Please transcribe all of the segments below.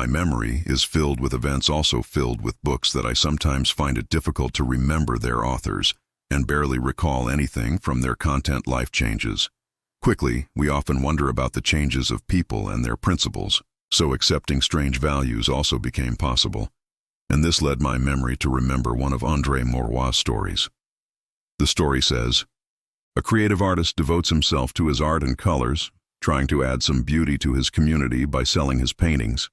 My memory is filled with events also filled with books that I sometimes find it difficult to remember their authors and barely recall anything from their content. Life changes. Quickly, we often wonder about the changes of people and their principles, so accepting strange values also became possible. And this led my memory to remember one of André Maurois' stories. The story says, a creative artist devotes himself to his art and colors, trying to add some beauty to his community by selling his paintings.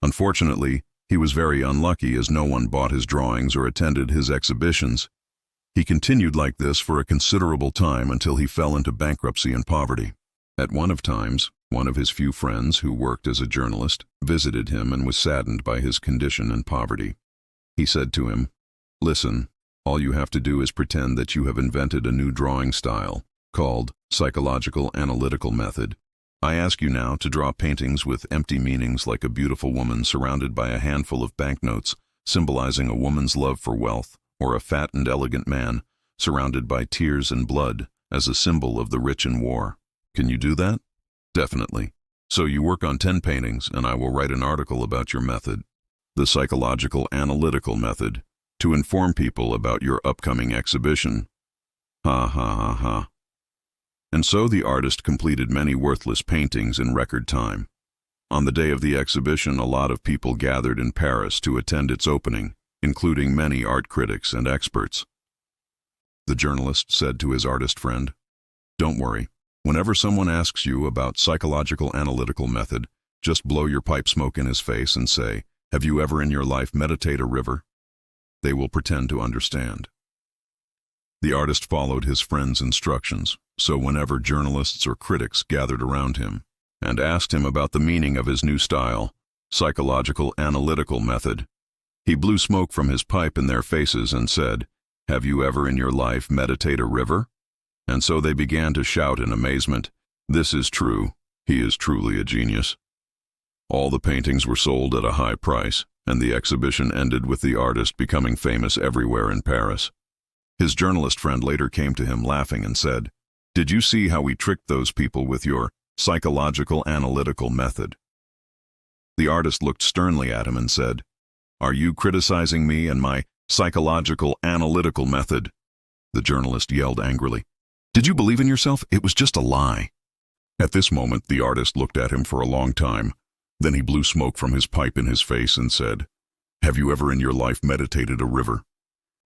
Unfortunately, he was very unlucky as no one bought his drawings or attended his exhibitions. He continued like this for a considerable time until he fell into bankruptcy and poverty. At one of times, one of his few friends who worked as a journalist visited him and was saddened by his condition and poverty. He said to him, "Listen, all you have to do is pretend that you have invented a new drawing style called psychological analytical method. I ask you now to draw paintings with empty meanings like a beautiful woman surrounded by a handful of banknotes symbolizing a woman's love for wealth, or a fat and elegant man surrounded by tears and blood as a symbol of the rich in war. Can you do that?" "Definitely. So you work on 10 paintings and I will write an article about your method, the psychological analytical method, to inform people about your upcoming exhibition." Ha ha ha ha. And so the artist completed many worthless paintings in record time. On the day of the exhibition, a lot of people gathered in Paris to attend its opening, including many art critics and experts. The journalist said to his artist friend, "Don't worry. Whenever someone asks you about psychological analytical method, just blow your pipe smoke in his face and say, 'Have you ever in your life meditated a river?' They will pretend to understand." The artist followed his friend's instructions, so whenever journalists or critics gathered around him and asked him about the meaning of his new style, psychological analytical method, he blew smoke from his pipe in their faces and said, "Have you ever in your life meditated a river?" And so they began to shout in amazement, "This is true. He is truly a genius." All the paintings were sold at a high price, and the exhibition ended with the artist becoming famous everywhere in Paris. His journalist friend later came to him laughing and said, "Did you see how we tricked those people with your psychological analytical method?" The artist looked sternly at him and said, "Are you criticizing me and my psychological analytical method?" The journalist yelled angrily, "Did you believe in yourself? It was just a lie." At this moment, the artist looked at him for a long time. Then he blew smoke from his pipe in his face and said, "Have you ever in your life meditated a river?"